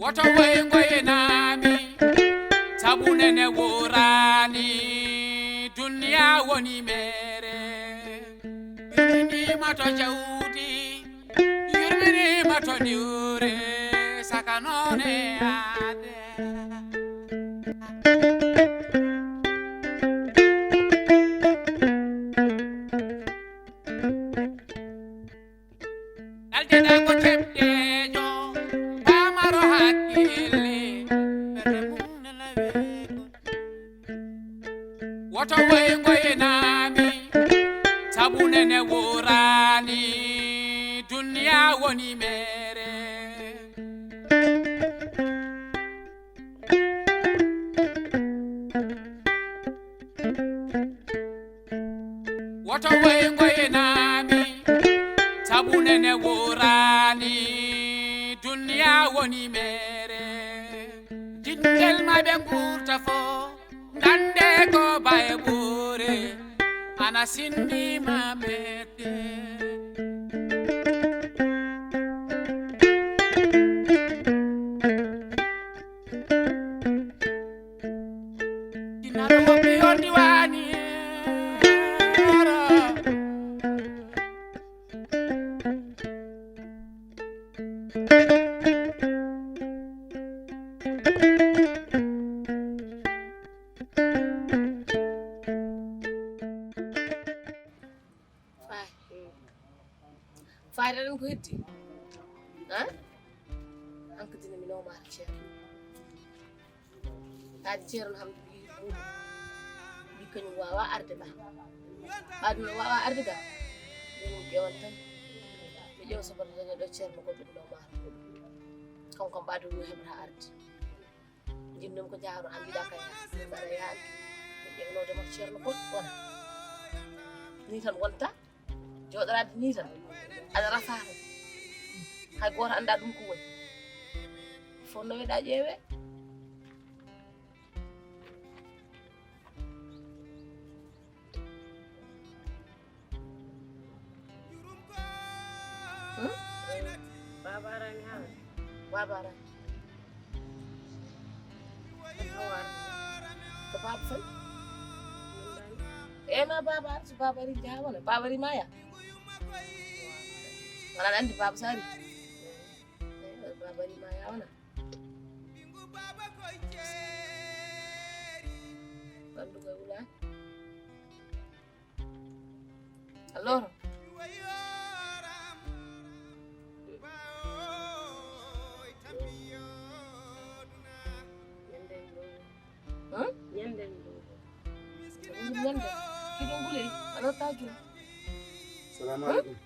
woto ngoye nami sabunene worani dunia woni mere yurmini mato jawdi yurmini mato diure sakanone ade aldeda ko cebdejo pamaro hakkille woto ngoye nami sabunene worani dunia woni mere woto ngoye nami sabunene worani dunia woni mere jingel mabe ngurta fo ngande ko baye bure ana sindi mamete dinaro mo biyondi wani Fayda ɗum ko heddi hankkadina mi nawmaata ceerno taade ceerno hamdu wi muɗum wi kañum wawa arde ɓa ɓaɗum no wawa arde ga min ƴewan tan mi ƴewa sobata daña ɗo ceerno goɗɗo mi nawmaata muɗum kanko kam ɓaɗum yo heɓata arde jinnomi ko jahano an mbiɗa kaya mbaɗa yaade mi ƴewnodema ceerno goɗɗo wona ni tan wonta joɗorade ni tan aɗa rafata hay goto anda ɗum ko woni fof noweɗa ƴeewe Baba arani ha baba arani ko baba fayi ma baba ari so baba ari jaha wona baba ari maya wala andi baba sari baba ari maya wona bandu koy wula alors ñande kiɗo ngule aɗa taju salamu alaikum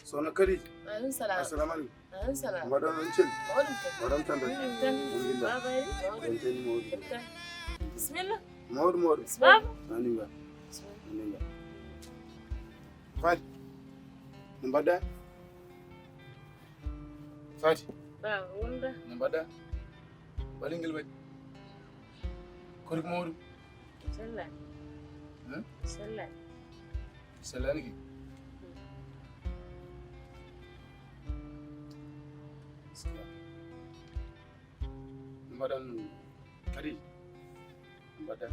sono kadi alaikum salam assalamu alaikum alaikum salam mbaɗon on celli mawɗum tan waɗon tan rek tan alhamdulillah baba ari en teni mawɗum tan bismillah mawɗum mawɗum baba ani nga fati no mbaɗɗa fati baba wonda no mbaɗɗa ɓalingel waɗi korik mawɗum sellani sellani sellani ki no mbaɗan kadi no mbaɗɗa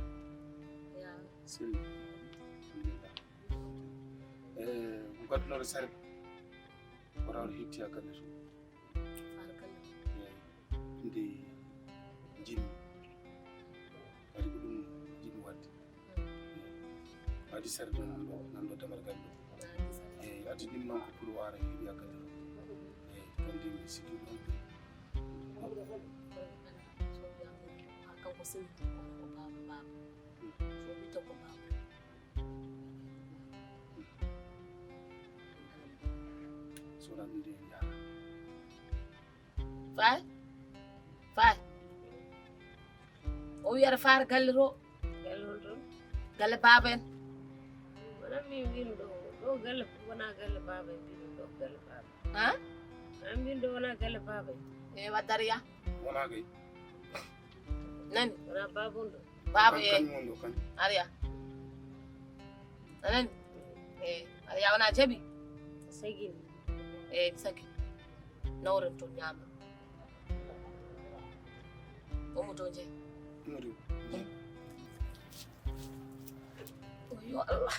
ya selli alhamdulillah ko gaddunoɗo sare wona on hetti ha galle to fara kala inde jinmi waɗi ko ɗum jiɗmi wadde waɗi sare ɗo nanɗo damargal ɗo eyi addi ɗim noon ko pour wara heeɓi ha galle to eyi ɗon ndi mi sikki ɗon kanko seni ko baba baba so wita ko baba sona ɗum nde jara fay fay o wi aɗa fara galle to galle on toon galle baba en wona min mbino ɗo galle wona galle baba en mbino ɗo galle baba ha an mbino ɗo wona galle baba en e waddariya wona kay nani wona baba on ɗo baba kañum woni ɗo kañum ariya anani aɗa yawna jaaɓi sagini mi sagi nawren toon ñaama Omoto je. Modou. Oh yo Allah.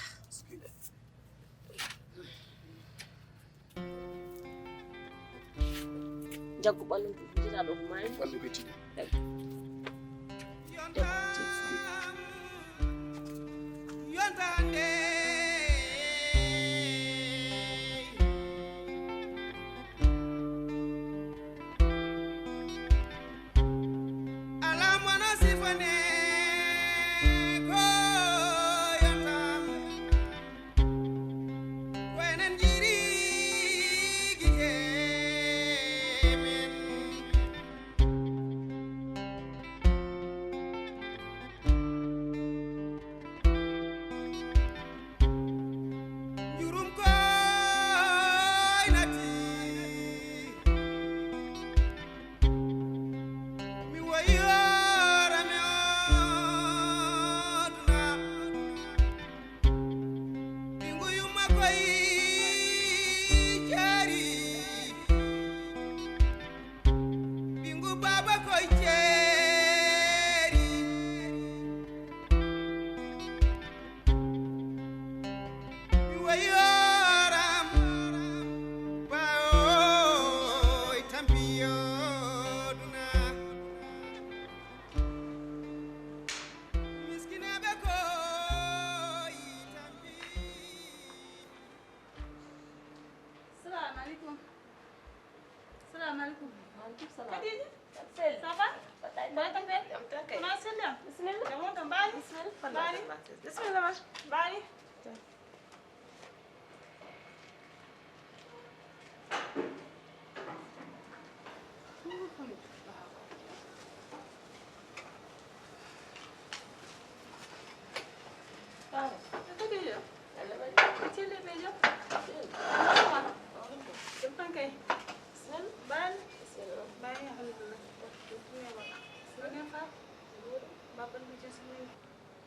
Jaggu balum jira do may. Bandu beti.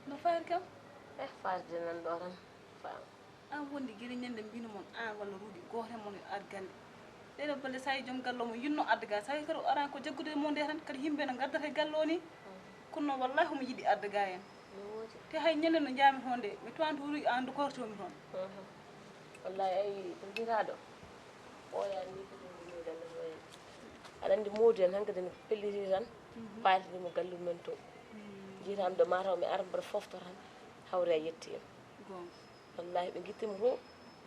No fayr kam? Farde nan doran. Fam. An wondi giri nyande mbino mon an walla rudi goore mon adgande. Dede balle say jom gallo mo yinno adga say karo aran ko jaggude mo nde tan kadi himbe no gaddata e gallo ni. Kono wallahi mo yidi adga en. Te hay nyande no jami honde mi toanto wuri andu korto mi ton. Wallahi ay to jirado. O ya ni ko ni dal way. Alandi modi en hankade no pelliti tan. Faati mo gallu men to. Jiram do mataw mi arbar foftoran hawre yetti Gon. wallahi be gittima ho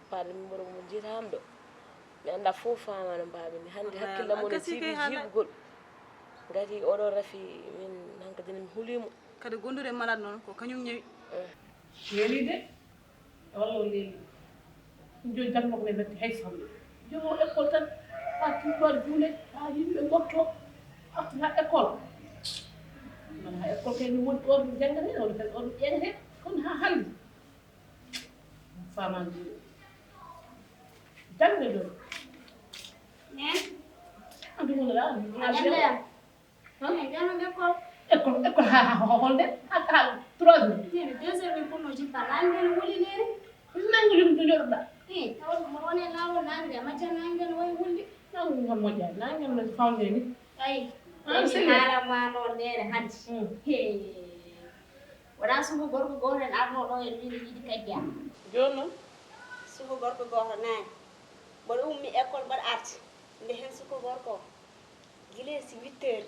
faade mi moro mo jiram do mi anda fof faama mbaabi ni hande hakkilla mo tibi jibgol ngati odo rafi min hankadi mi hulimo Kadi gondure malade non ko kanyum nyewi. Yeli de walla leli jo jango ko be hay sambe jo école tan fati war jule ha yimbe gotto afta école man ha école ke ni won or jangane on tan on jangane kon ha halli faman jangale do andu mo la école ha holde ha 3 heures Tiene 2 heures pour nos jita nangel wuli nere. nangu lim do jorda Tawol mo wone lawo nangre macha nangel way wuli. nangu ngam mo jaay nangu la fawne ni Ay. Ah, c'est Hala ma no nere hanti. He. Wala sumu gorko goren arno do en wini yidi kadiya. jono suko gorko goto nani mboɗo ummi école mbaɗa arti nde hen suko gorko guila si 8 heures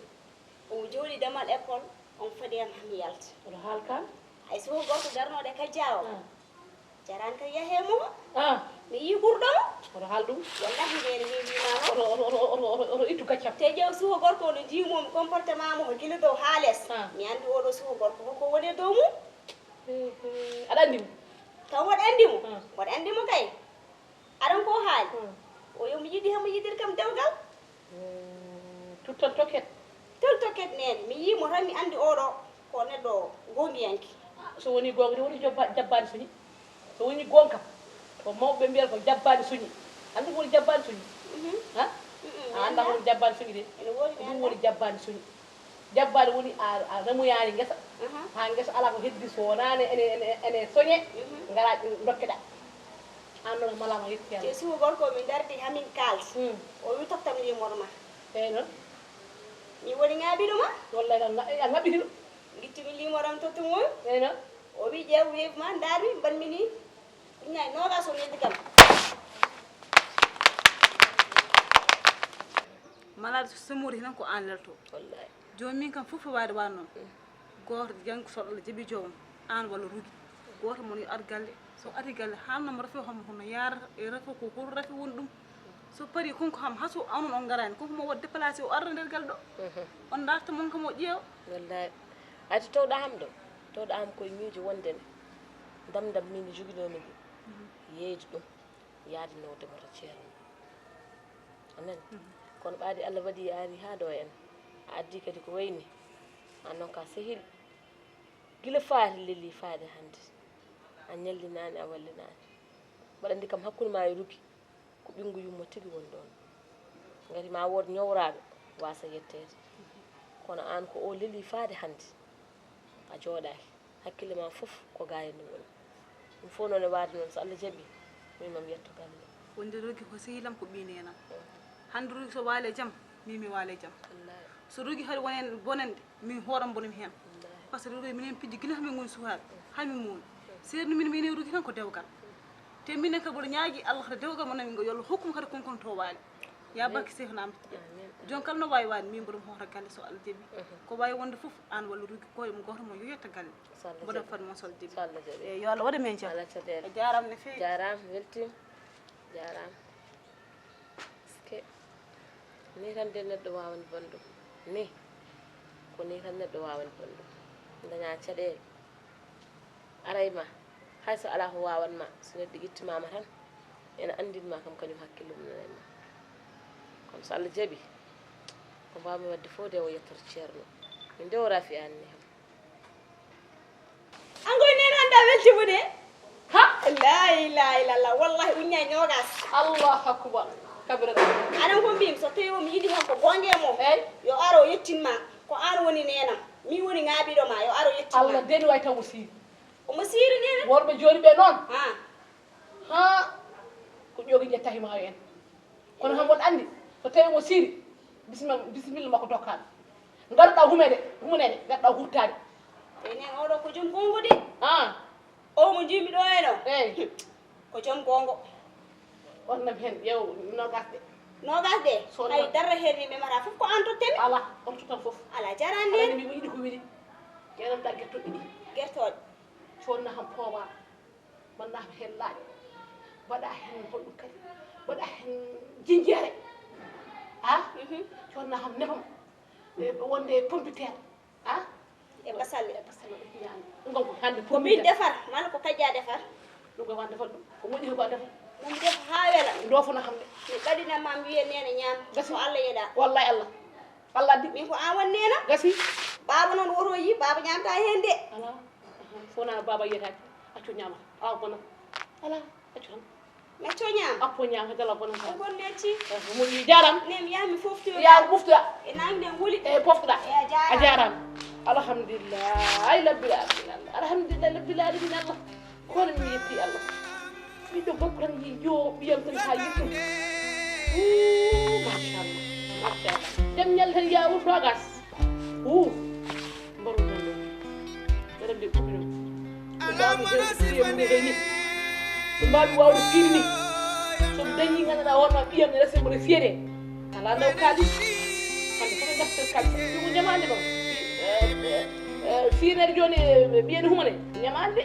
omo jooɗi damal école on faɗiyam hami yalta oɗo haalka hay suko gorko darnoɗe kajja o jarani kadi yahemo mi yi ɓurɗomo oɗo haal ɗum wallahi ndene mi wimano oɗo ittu gaccam te ƴeew suko gorko no jimomi comportement mo ko guila dow ha less mi andi oɗo suko gorko hoko woni e dow mum aɗa andi mo taw mboɗo andimo mboɗo andimo kay aɗon ko haali o yomi yiɗi hemo yiɗir kam dewgal tutton toket tol toket nene mi yimo tan mi andi oɗo ko neɗɗo gongiyanki so woni gonga woni jabbani suñi so woni gonka ko mawɓe mbiyata ko jabbani suñi andi ko woni jabbani suñi ha a anda ko woni jabbani suñi de ene woodi ɗum woni jabbani suñi jabbani woni a remoyani guesa ha guesa ala ko heddi so wonani ene soñe gara dokkeɗa an noon malama yetti te Allah suko gorko min dardi hamin kalti o wi tottam limorma eyi noon mi woni ŋaaɓiɗoma wallahi a ŋaɓɓitino gittimi limoram to tumoyo eyna o wi ƴeew weefu ma ndaarmi mbanmi ni ñaay nogas o neddi kam malade semori tan ko an lelto wallahi joni min kam fof waade wa noon goto janggo so Allah jaɓi joomum an walla rugi goto mon yo ar galle so ari galle haalnoma rafi homo hono yarata e rafi ko hol rafi woni ɗum so pari konko ham haso anon on garani konko mo waɗ déplacé o arda nder galle ɗo on darta mon kam o ƴeewa wallahi ati towɗa ham ɗo towɗa ham koye miijo wondene ndam min joguinomi ɗi yeeyde ɗum yaade nowdemata ceerno anani kono ɓaadi Allah waɗi ari ha ɗo en a addi kadi ko wayni an noon ka sehil gila faati lelli faade hannde a ñallinani a wallinani mbaɗa andi kam hakkude ma e rugi ko ɓingu yummo tigi woni ɗon ngati ma wood ñowraɓe wasa yettede kono an ko o lelli faade hannde a jooɗaki hakkille ma fof ko ga henni woni ɗum fof noon e waade noon so Allah jaɓi min mami yetto galle wonde rugi ko sehilam ko ɓinenam hande rugi so waale jaam mimi waale jaam so rugi haɗa wonen bonande min hooram bonimi hen par ce que rugi minen pijji guila hamin goni sukaɓe hamin muuni seerni min minen rugi tan ko dewgal te minen kadi mboɗo ñaagui Allah kata dewgal mon min go yollo hokkuma kadi konkon to waali ya barke sehnama jon kala no wawi waade min mboɗo hoota galle so Allah jaɓi ko wawi wonde foof an walla rugi koye mo goto mo yo yetta galle mboɗon fadi mon so Allah jaɓi eyyi yo Allah waɗa men jaam a jarama no fewi jarama weltima jarama ske ni tan de neɗɗo wawani bonɗum ni ko ni tan neɗɗo wawani bonɗum daña caɗele arayma hayso ala ko wawanma so neɗɗo yettimama tan ene andinma kam kañum hakkille mum nanema kono so Allah jaaɓi ko mbawmi wadde fof de o yettoto ceerno min de o rafi anni ham angoy nene anda weltima de ha la ilaha illallah wallahi uññay nogas allahu akbar kabira anan ko mbimi so tawi omi yiiɗi tan ko gongue e mom yo aro yettinma ko an woni nenam mi woni ŋaaɓiɗo ma yo aro yettinma Allah deni way taw mo siiri omo siiri nene worɓe joni ɓe noon ha ha ko ƴogi ƴettaki ma en kono ham won andi so tawi mo siiri bisimilla makko dokkaɓe garuɗa humunede garuɗa hurtade enen oɗo ko joom gongo de o mo jimi ɗo eno eyyi ko joom gongo wonnam hen ƴeew nogas de hay darra hen ni memata fof ko an tottemi ala on totan foof ala jarani nen mimo yiɗi ko wiɗi ƴeɗamɗa guertoɗe ɗi guertoɗe conna ham pooba mannama hen laaƴ mbaɗa hen holɗum kadi mbaɗa hen jinjere ha conna ham nebam wonde pompiteer ha e basalle ɗum ko hande ko min defar mala ko kajja defar ɗum koy wan defar ɗum ko moƴƴi ko a defar mum def ha wela dofana hamde mi ɓaɗinama mi wiye nene ñaam so Allah yeeɗa wallahi Allah addi min ko an won nena gasi baba noon woto yi baba ñamta hen de ala fona baba yiyataki accu ñamata awa bona ala accu tan mecco ñaam appo ñaam hedala bona ko gon necci moƴƴi jaram ne mi yaha mi foftoyo ya ɓuftoɗa e nangi nden huuli e poftoɗa e a jarama alhamdulillahi rabbil alamin Allah alhamdulillahi rabbil alamin Allah kono mi yetti Allah ɓiɗɗo gorko tan yi jo ɓiyam tan ha yittum machallah machallah dem ñal tan ya nogas mbaru tan ɗo ɓeɗam de ɓuɓi ɗum mbawmi jewɗe ni ɓe mbawi wawde fiiri ni somi dañi ganduɗa wonma ɓiyam ne resi mboɗo fiyede ala ndaw kaalis hande fof e gaftere kaalis ɗum ñamande ɗon fiirnede joni ɓiyede humane ñamande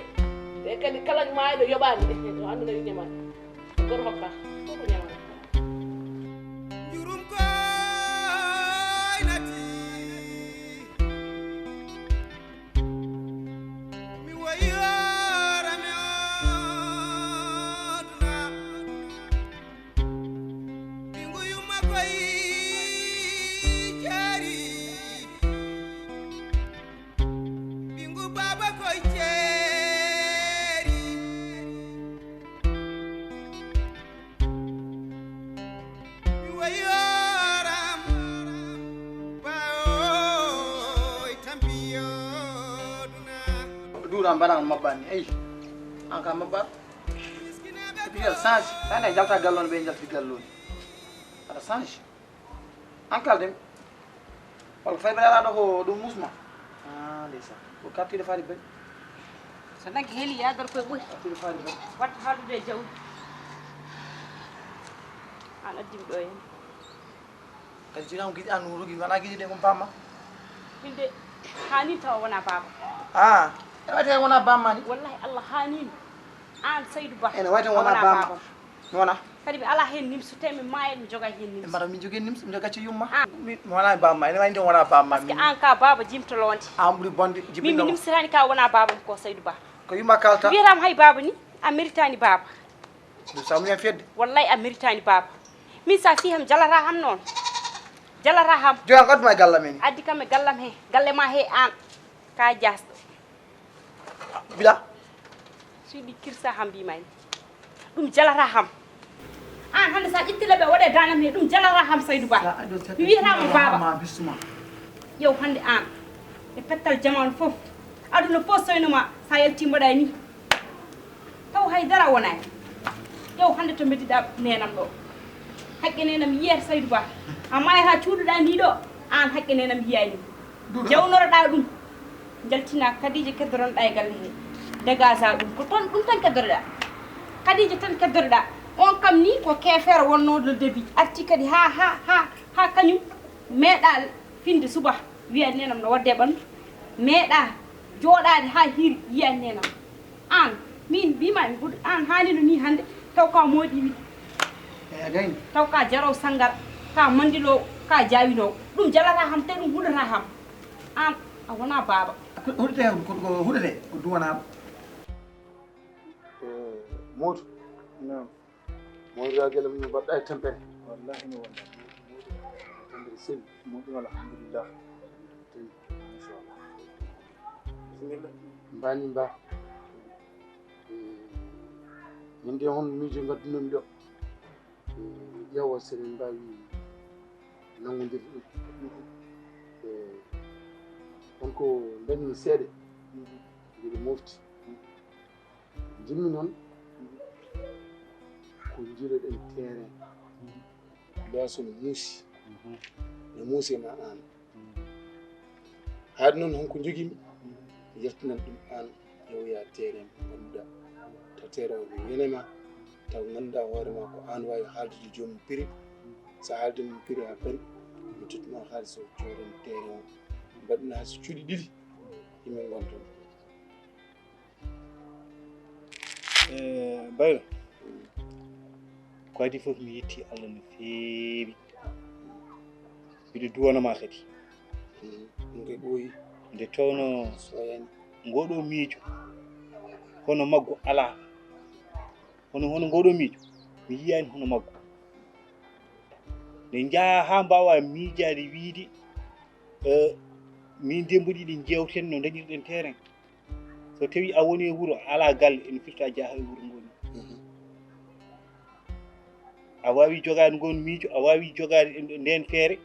de kadi kala maayiɗo yoɓani o anduno wi ñamade goto hokka fof ko ñamade jurum koynati mi wayorame oduna ɓingu yumma koy jeeri ɓingu baba koy jeeri mi wayoram baoy tampiyoduna duura mbaɗan mabbani eyi an kam mabbat ɓiyel change tane jalta gallone ɓe jalti galloni aɗa change an kaldemi walla fayɓe alaɗo ko ɗum musma ndeysan ko kartude faari bari so nagge heeli yador koye ɓuri kartude faari bari watta haalude e jawdi an addimi ɗo hen kadi jinamo giɗi an rogui wona giɗi ɗe kon bamma min de hani tawa wona baba ene wayte wona bamma ni wallahi Allah hanino an Saydou Ba ene wayte wona bamma wona kadi mi ala hen nimso te mi maaya mi joga hen e nimso mbaɗa min jogui nimso mi gacci yumma mi wona bamma ene wayde wona bamma parce que an ka baba jimtolonde an ɓuuri bonde min mi nimsitani ka wona baba ko Saydou Ba ko yumma kalta wiyatama hay baba ni a méritani baba ɗum sa muñen fedde wallahi a méritani baba min sa fi ham jalata ham noon jalata ham joyan ko adduma e gallam en addi kam e gallam he galle ma he an ka jasɗo bila suuɗi kirsa ham mbimani ɗum jalata ham an hande sa ƴettile ɓe waɗe danam he ɗum jalata ham Saydou Ba mi wiyatama baba bistuma yow hande an e pettal jamanu foof aduna fof soynuma sa yalti mbaɗa ni taw haydara wonani yow hande to beddiɗa nenam ɗo haqqe nenam yiyata Saydou Ba amma e ha cuuɗoɗa ndi ɗo an haqqe nenam yiyani jawnoroɗa ɗum jaltina Kadija keddoronoɗa e galle he dégage ɗum ko toon ɗum tan keddoroɗa Kadija tan keddoroɗa on kam ni ko kefere wonnoɗo début arti kadi ha kañum meeɗa finde suba wiya nenam no wadde ɓandu meeɗa jooɗade ha hiiri yiya nenam an min mbimami ɓuuri an hanino ni hande taw ka mooɗi wi e gayni taw ka jaraw sangal ka mandilo ka jawinowo ɗum jalata ham te ɗum huɗata ham an a wona baba huɗete ko huɗete ko duwanaɗo Modou Modou a gueɗe mum mbaɗɗa e tempere wallahi no wonda tempere selli Modou alhamdulillah inchallah bismillah mbani mba min de hon miijo gaddunomi ɗo ƴeewa sen mbawi nangodirde ɗum wonko dañmi seeɗe mbiɗa mofti jimmi noon ko jiiloɗen terrain loaso no muusi no muusi ma an haade noon honko jogimi yettinan ɗum an yewoya terrain ganduɗa taw terrain o no yenema taw ganduɗa hoorema ko an wawi haaldude joomum prix so haaldima prix ha paari mi tottuma haalis o cooden terrain o mbaɗina hay so cuuɗi ɗiɗi yimɓe gonton Bayro ko adi fof mi yetti Allah no feewi mbiɗo duwanama kadi ɗum koye ɓooyi nde tawno soyani ngoɗo miijo hono maggo ala hono ngoɗo miijo mi yiyani hono maggo nde jaa ha mbawa miijade wiide min dembo ɗiɗi jewten no dañirɗen terrain so tawi a woni e wuuro ala galle ene firta jaaha e wuuro ngoni a wawi jogade ngon miijo a wawi jogade nden feere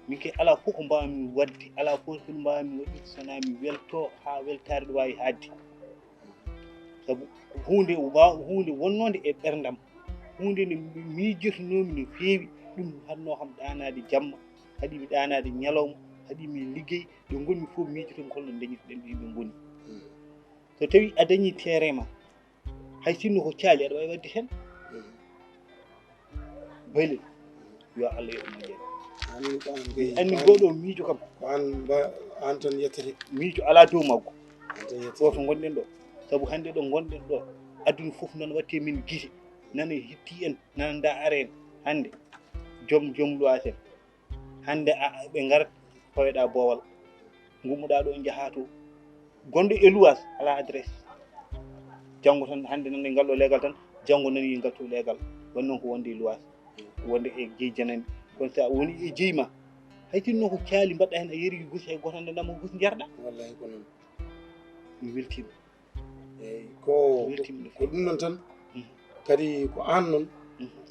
min kay ala fof ko mbawmi wadde ala fof ko mbawmi waɗde sona mi welto ha weltare ɗo wawi hadde saabu hunde wonnode e ɓerdam hunde nde miijotonomi no feewi ɗum hanno kam ɗanade jamma haɗimi ɗanade ñalawma haɗimi liggey ɗo gonmi fof miijotomi holno dañirɗen ɗiɓe goni so tawi a dañi terrain ma hay sinno ko caali aɗa wawi wadde hen bayle yo Allah yo moƴƴere anni goɗo miijo kam ko an tan yettete miijo ala dow maggo goto gonɗen ɗo saabu hande ɗo gonɗen ɗo aduna foof noon watte min guite nana hetti en nanada are en hande joom lois en hande ɓe garat faweɗa boowal gummuɗa ɗo jaaha to gonɗo e lois ala adresse janggo tan hande nani ngal ɗo leegal tan janggo nani ngal to leegal woni noon ko wonde e lois wonde e jeeyi janandi kono sa woni e jeeyi ma hay tinno ko caali mbaɗɗa hen a yeeri guus hay goto ndema guus jarɗa wallahi ko noon mi weltima eyyi ko ɗum noon tan kadi ko an noon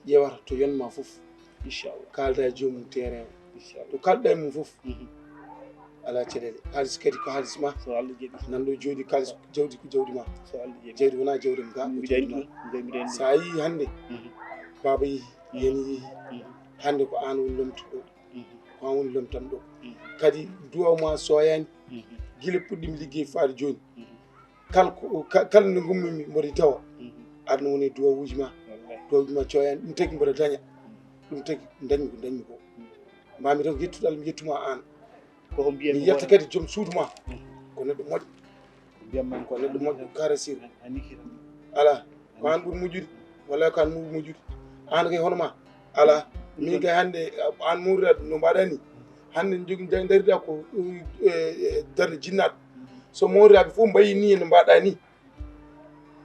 ƴewata to yonma foof inchallah kalda e joomum terrain inchallah to kalɗa e mum foof ala caɗele haalis kadi ko haalis ma so Allah jaɓi nan ɗo jooɗi kalis jawdi ko jawdi ma so Allah jaɓi jawdi wona jawdem ga mbiɗani ɗum sa yii hande baba yeehi yen yeehi hande ko an woni lomtuɗo ko an woni lomtanɗo kadi duwaw ma soyani gila puɗɗimi liggey faade joni kala nde gummimi mboɗo tawa aɗa woni duwawuji ma coyani ɗum tagui mboɗo daña ɗum tagui dañmi ko dañmi ko mami tan yettude Allah mi yettuma an koko mbiyami mi yetta kadi joom suudu ma ko neɗɗo moƴƴo mbiyamman ko neɗɗo moƴƴo karasir a nikira ala ko an ɓuuri moƴƴude walla ko an ɓuuri moƴƴude an kay hono ma ala min kay hannde an muuriraɗo no mbaɗa ni hannde jogui darida ko darde jinnaɗo so mooriraɓe fof mbayi ni no mbaɗa ni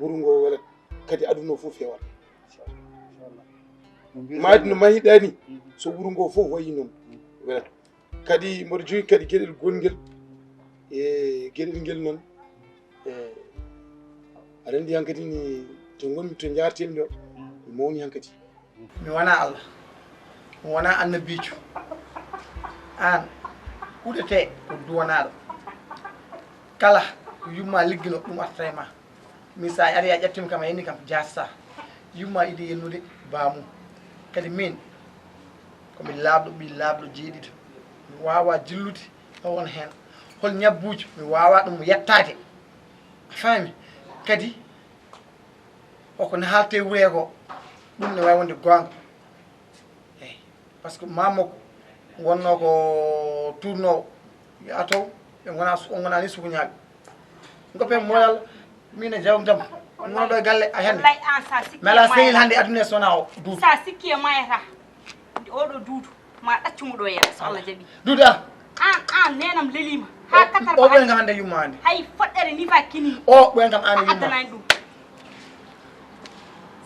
wuuro ngo welat kadi aduna o fof fewat maadi no mahiɗa ni so wuuro ngo fof wayi noon welat kadi mboɗo jogui kadi gueɗel gonguel e gueɗel nguel noon aɗa andi hankkadi ni to gonmi to jartemi ɗo mi mawni hankkadi mi wona Allah mi wona annabijo an huɗete ko duwanaɗo kala ko yumma liggino ɗum artata e ma min sa ari a ƴettimi kam a yenni kam jassa yumma iɗi yennude bamum kadi min komi laaɓɗo ɓi laaɓɗo jeeɗiɗo mi wawa jillude on hen hol ñabbuji mi wawa ɗum yettade a faami kadi koko ne haalte wuree ko ɗum ne wawi wonde gonga eyyi par ce que mamako gonno ko tournowo ya taw ɓe gona ni sukuñaɓe goppe moƴal min e jawm tam gono ɗo e galle a hende mi ala sehil hannde aduna e sona o duudu sa sikki e mayata oɗo duudu ma ɗaccumo ɗo yen so Allah jaaɓi duudu an nenam lelima ha katar o ɓoyen kam hannde yumma hannde hay foɗɗere ni fa kini o ɓoyen kam an e yumma addanani ɗum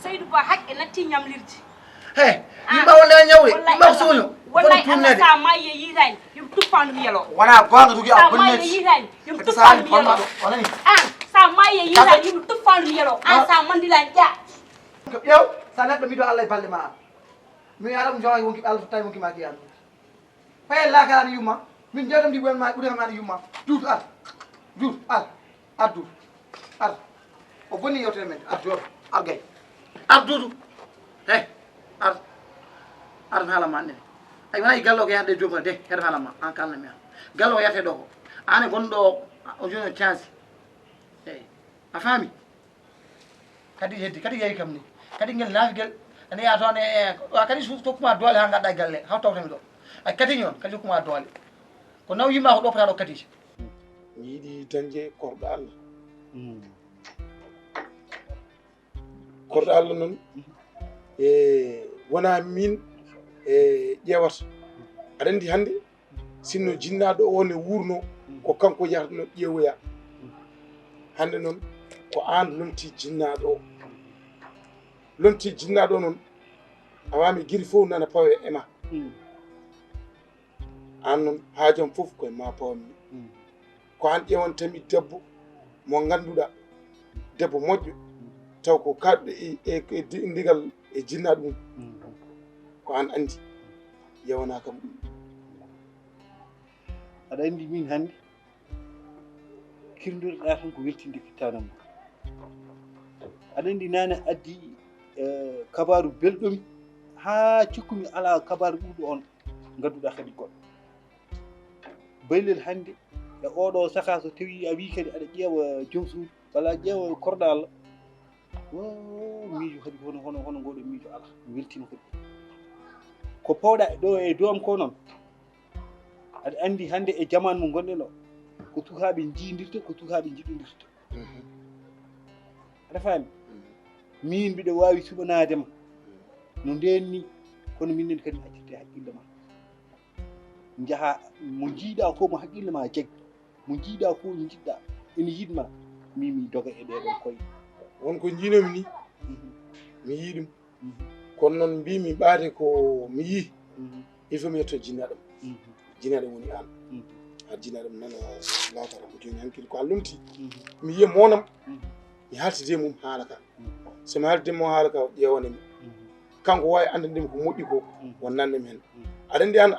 Seydou Ba haqqe natti ñamlirde he yimɓa wonde e ñawde yimɓa ko suuño wallahi Allah sa maye yitani yim tuffandum yelo wona gonga dugi a bonneti sa maye yitani yim tuffandum yelo onani an sa maye yitani yim tuffandum yelo an sa mandilani ƴa ƴeew sa neɗɗo mbiɗo Allah e balɗe ma an mi aɗa ɗum jooɗa wonki Allah tottawi wonki ma ki an paye lakara ani yumma min jewtam ndi ɓuyen ma ɓuuri kam ani yumma duudu ar duudu ar duudu ar o bonni yewtere men ar jooɗo ar gay ar duudu he ar mi haalama annene ay wona gallo ko yahde joomum de heɗo haalama an kalnami an gallo ko yahate ɗo ko ane gonɗo o joni o cansi eyyi a faami kadi heddi kadi yeeyi kam ni kadi ngel naafiguel ene yaa toon e kadi tokkuma doole ha gadɗa galle haw tawtami ɗo ay kadi ñon kadi hokkuma doole ko naw yimma ko ɗopata ɗo kadije mi yiiɗi dañde korɗo Allah korɗo Allah noon wona min ƴeewata aɗa andi hannde sinno jinnaɗo o ne wurno ko kanko yahata ƴeewoya hannde noon ko an lomti jinnaɗo o lomti jinnaɗo o noon a wami guiri fof nana pawe e ma an noon haajam fof koye ma pawmi ko an ƴewantami debbo mo ngannduɗa debbo moƴƴo taw ko kaɗɗo e ndigal e jinnaɗo mum ko an andi yewana kam ɗum aɗa andi min hannde kirdotoɗa tan ko weltinde fittanam aɗa andi nane addi kabaru belɗomi ha cikkumi ala kabaru ɓurɗo on gadduɗa kadi goɗɗo baylel hannde e oɗo saka so tawi a wi kadi aɗa ƴeewa joom suudu walla ƴeewa korɗo Allah miijo kadi hono ngoɗo miijo ala mi weltima kadi ko pawɗa ɗo e doom ko noon aɗa andi hannde e jamanu mo gonɗen o ko tuhaɓe jiidirta ko tuhaɓe jiɗodirta aɗa faami min mbiɗa wawi suɓanadema no ndenni kono minen kadi accirte haqqille ma jaaha mo jiiɗa fof mo haqqille ma jaggi mo jiiɗa fof jiɗɗa ene yiɗma mimi doga e ɗeɗon koye wonko jiinomi ni mi yii ɗum kono noon mbimi ɓaade ko mi yii il faut mi yetto jinnaɗam jinnaɗam woni an ha jinnaɗam nana latara ko joni hankil ko a lumti mi yiya monam mi haltide mum haala ka somi haltide mum haala ka ƴewanami kanko wawi andandemi ko moƴƴi ko wonnandemi hen aɗa andi an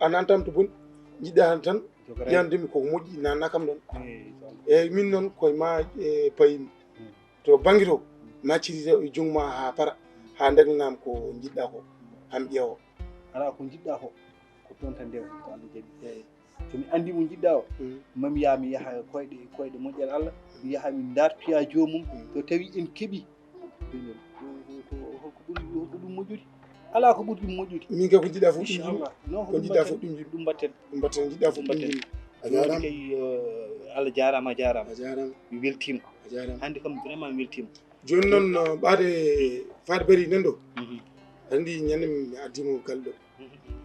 a nantam to boni jiɗɗa tan ƴewandemi koko moƴƴi nanna kam ɗon eyyi min noon koye ma payimi to banggue to maccirite e jungma ha para ha deglanam ko jiɗɗa ko hami ƴeewo ala ko jiɗɗa ko ko toon tan ndew to Allah jaɓi eyi somi anndi mo jiɗɗa o mami yaha mi yaha koyɗe moƴƴere Allah mi yaha min dartoya joomum so tawi en keeɓi holko ɗum moƴƴude ala ko ɓuri ɗum moƴƴude min kay ko jiɗɗa fof inchallah non ko jiɗɗa fof ɗum mbatten jiɗɗa fof mbatten a jarama kay Allah jarama a jarama a jarama mi weltima a jarama hannde kam vraiment mi weltima joni noon faade bari nan ɗo andi ñande mi addimo galle ɗo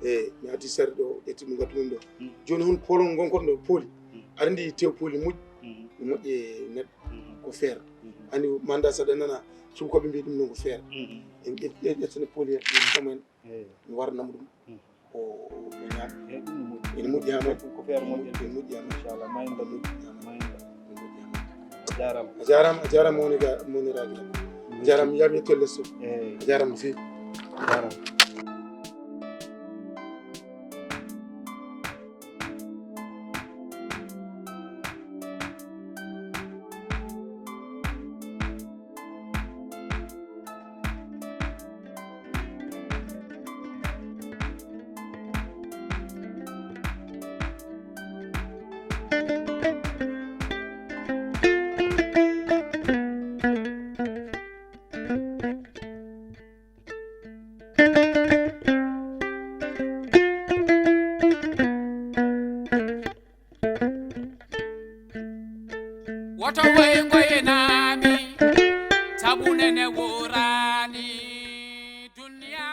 eyi mi addi sarde ɗo ƴettimo gaddu mum ɗo joni hon poolon gonkon ɗo pooli aɗa andi tew pooli moƴƴi no moƴƴi e neɗɗo ko feere andi manda saɗa nana sukaɓe mbi ɗum noon ko feere en ƴettane pooli hen ɗum en mi warnamo ɗum o ñaam ene moƴƴi ha ko feere moƴƴi ene moƴƴi ha inchallah mayinda a jarama moniraji a jarama yami yetto lesso a jarama no fewi jarama woto way ngoyenami sabunene worani